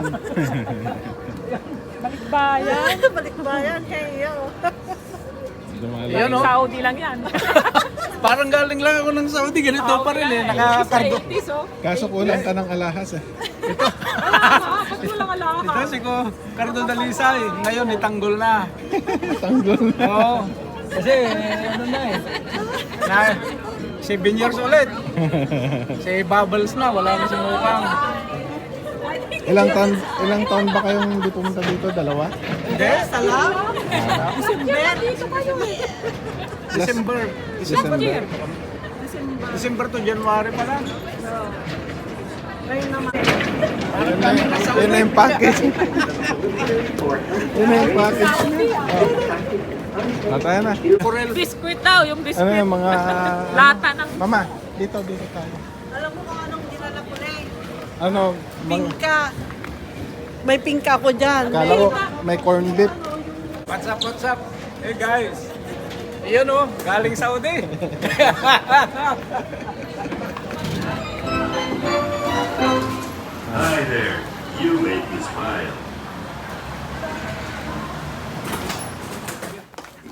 yan. Balikbayan. Balikbayan kayo. Yan o. Saudi lang yan. Parang galing lang ako ng Saudi. Ganito pa rin eh. Nakakargo. Kaso kulang ka ng alahas eh. Ba't walang alaka? Ito si ko, Cardo Dalisay. Ngayon, itanggol na. Tanggol na. Oo. Kasi, ano na eh. Na, 7 years ulit. Si Bubbles na, wala na si Mukang. Ilang taon ba kayong hindi pumunta dito? Dalawa? Hindi? Salam. December. December. December to January pa lang. Ngayon naman. Yun na yung package. Yun na yung package. Mataya na. Corel. Biskuit daw, yung biskuit. Ano yung mga... Lata ng... Mama, dito tayo. Alam mo kung anong dinala ko na eh. Ano? Pingka. May pingka ko dyan. Kala ko may corned beef. What's up? Hey guys. Iyon oh, galing Saudi. Hi there. You make me smile.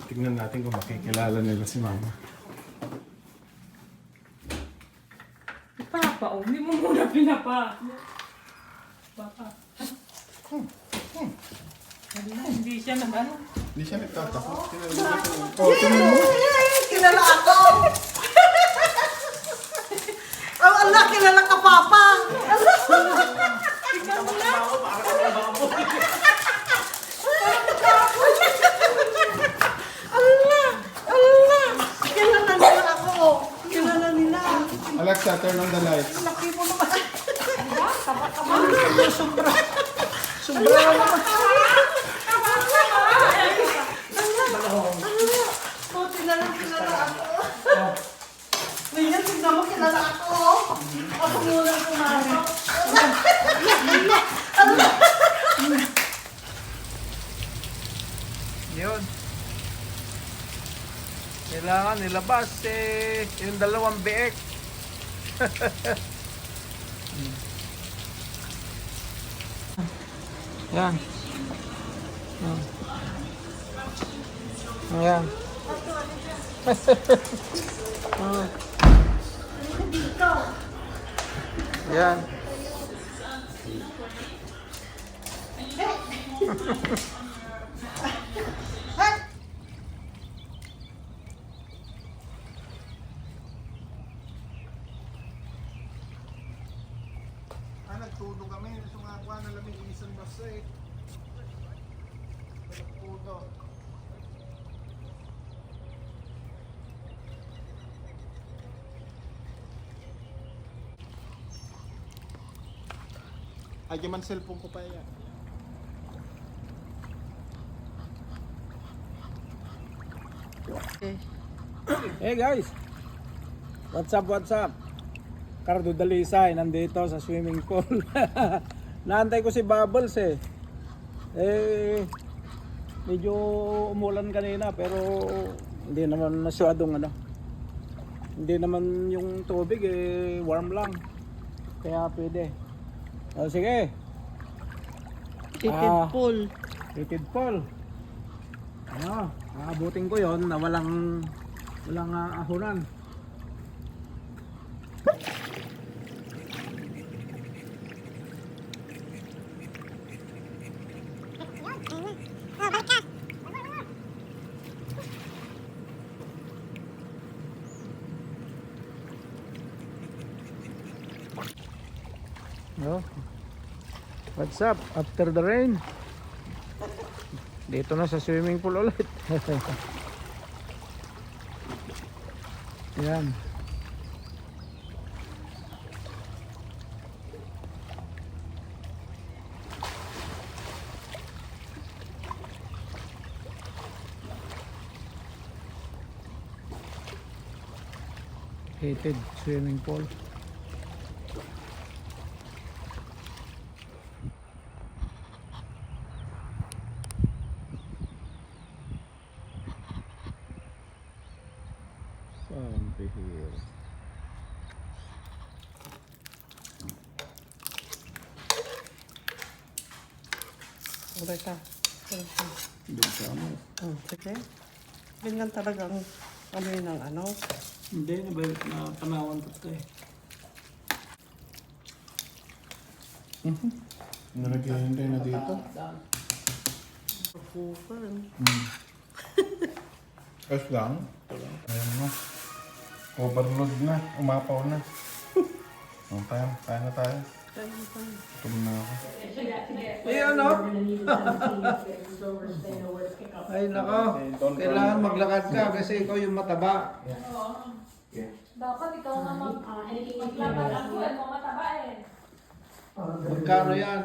Tignan natin kung makikilala nila si Mama. Papa, oh, hindi mo muna pinapa. Papa. Hindi siya nag-ano. Hindi siya nagtatakot. Oh, tingnan mo. Kilala ako. Oh, Allah, kilala ka, Papa. Tignan mo na. Allah, Allah. Kilala nila ako. Kilala nila. Alexa, turn on the lights. Laki mo naman. Sobra. Sobra naman. Kilala ako. Ngayon, tignan mo, kilala ako. Ako muna pumasok. Yun. Kailangan nilabas yung dalawang biek. Yan. Ayan. Yan. Nagtudo kami. Sumakawa na lamig isang basa eh. Nagtudo. Ay, man cellphone ko pa yan. Hey guys. What's up? Cardo Dalisay nandito sa swimming pool. Naantay ko si Bubbles eh. Medyo umulan kanina pero hindi naman masyadong ano. Hindi naman yung tubig warm lang. Kaya pwede. O sige. Titid pool. Titid pool. Ano, aabutin ko yon na walang ahunan. Oh. What's up after the rain? Dito na sa swimming pool ulit. Yan. Heated swimming pool. Here. Aray ka. Doon sa ano. Sige. Ganyan talagang amoy ng ano. Hindi, napanawan ko ito eh. Naghihintay na dito. Cooker. Ayos lang. Ayan na. Overload na. Umapaw na. Okay, kaya na tayo. Gutom na ako. Eh ano? Ay nako, kailangan maglakad ka kasi ikaw yung mataba. Dapat ikaw na maglakad. Ang buwan mo mataba eh. Magkano yan?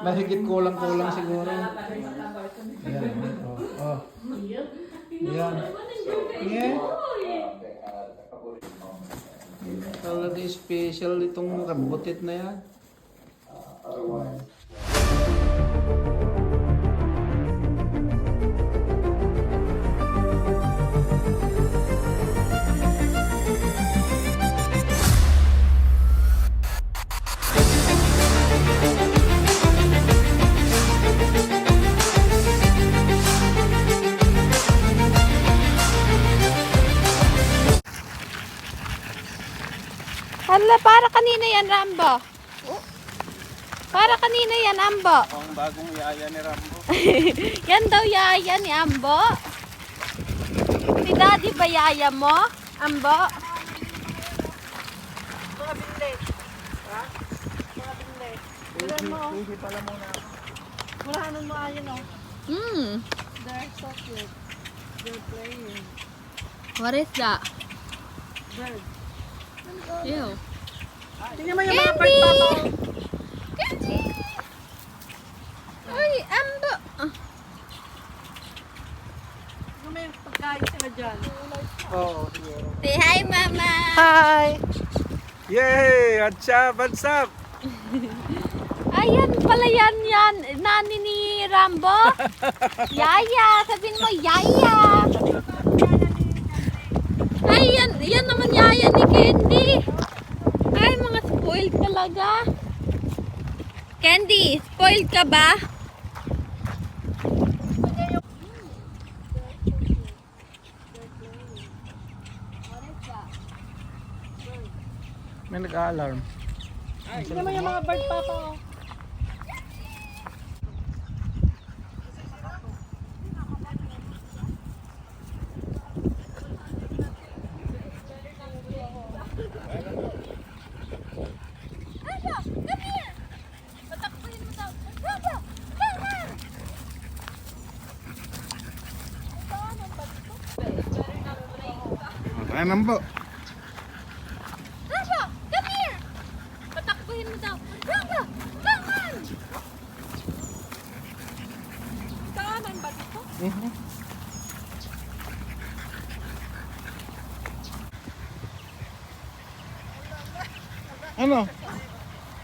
Mahigit kulang siguro. Ayan. Oh. Ayan. Yeah. Talaga special itong kabutit na yan. Hala, para kanina yan, Rambo. Para kanina yan, Ambo. Ang bagong yaya ni Rambo. Yan daw yaya ni Ambo. Si Daddy ba yaya mo, Ambo? Mga binle. Ha? Mga binle. Bilan mo. Hindi pala muna. Murahanan mo ayan o. They're so cute. They're playing. What is that? Bird. Ew. Tingnan mo yung mga bird papa. Candy! Ay, Ambo. May pagkain sila dyan. Oo, siguro. Say hi, Mama. Hi! Yay! What's up? What's up? Ayan pala yan, nani ni Rambo. Yaya, sabihin mo, Yaya. Ay, yan naman Yaya ni Candy. Ay, mga spoiled talaga. Candy, spoiled ka ba? May nag-alarm. Tingnan mo yung mga bird papa o. Kaya nang po. Rambo, come here! Patakbuhin mo daw. Rambo, come on! Kanan ba dito? Ano?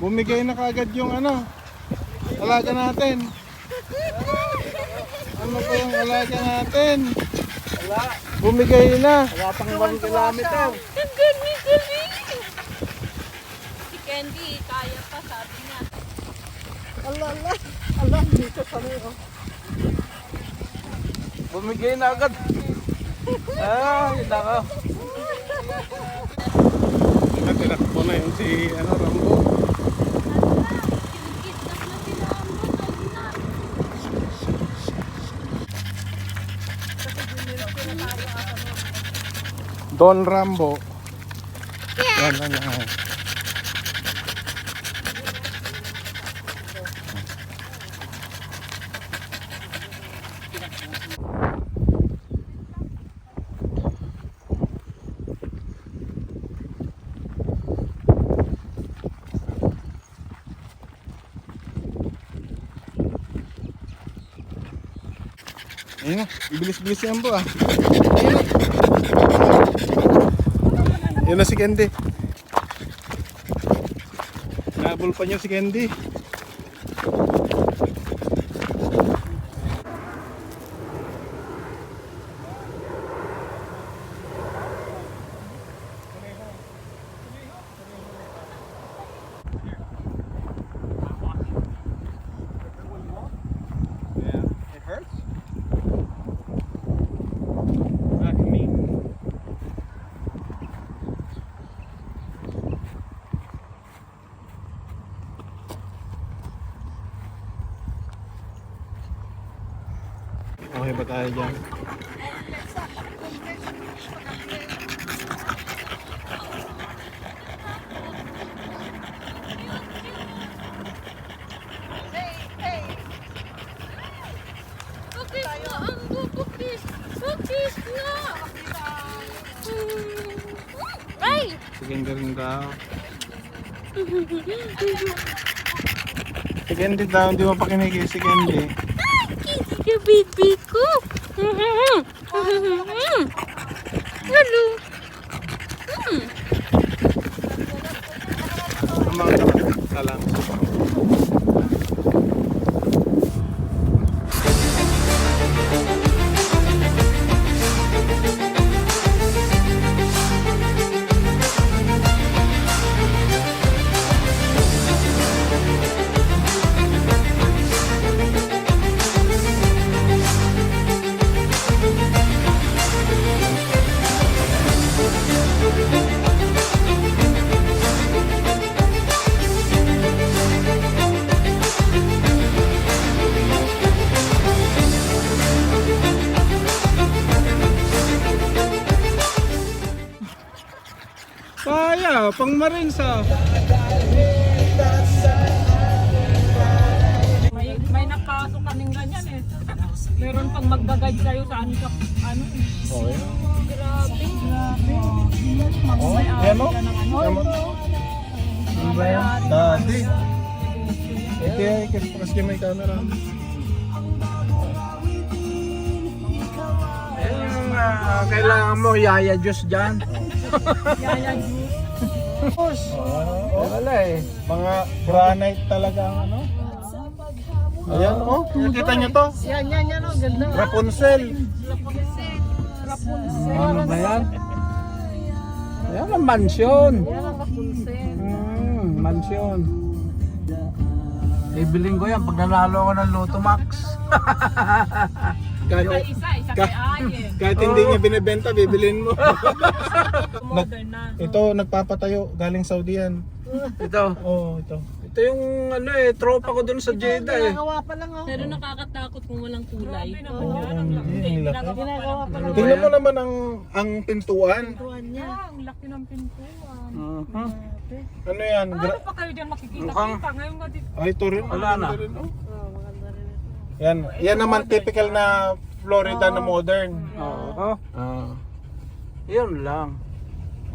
Bumigay na kagad yung ano? Alaga natin. Ano pa yung alaga natin? Wala. Bumigay na. Wala pang 1 kilometer. Ang galing! Si Candy, kaya pa, sabi niya. Ala. Ala, dito kami o. Bumigay na agad. Ay, nako. Tinakbo na yun si Rambo. Kinukidnap na sila ang na. Don Rambo. Yan. Ayun na, bilis-bilis yan po ah. Yun na si Candy. Nabol pa niya si Candy. tayo dyan. Cookies nga, Ambo. Cookies. Cookies nga. Ay! Sige rin daw. Si Candy daw, hindi mo pa kinigil si Candy. Kiki ka, baby ko. Hello. Kamang salang. Kaya, pang Marines ah. May napasok kaming ganyan eh. Meron pang magdagad sa'yo sa ano ka, ano eh. Okay. Grabe. Oh, yan o. Yan mo. Ano ba yan? Daddy. Kasi may camera. Kailangan mo yaya juice dyan. Yaya juice. Wala eh. Mga granite talaga ang ano. Ayan oh, nakita nyo to? Yan o, ganda. Rapunzel. Ano ba yan? Yan ang mansyon. Yan ang Rapunzel. Mansyon. Ibiling ko yan pag nanalo ako ng Lotto Max. Isa kay Ayen. Kahit hindi niya binibenta, bibilin mo. Modern na. Ito, nagpapatayo. Galing Saudi yan. Ito. Oo, ito. Ito yung ano eh, tropa ko dun sa Jeddah eh. Pero nakakatakot kung walang kulay. Grabe naman yan. Ang laki. Ang laki. Ginagawa pa lang. Tingnan mo naman ang pintuan. Ang laki ng pintuan. Ano yan? Ano pa kayo dyan makikita? Mukhang- Kita ngayon nga dito. Ay, ito rin. Wala na. Ito rin, oh. Yan naman typical na Florida na modern. Oo. Ah. Yun lang.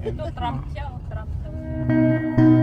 Ito, Trump siya. Trump.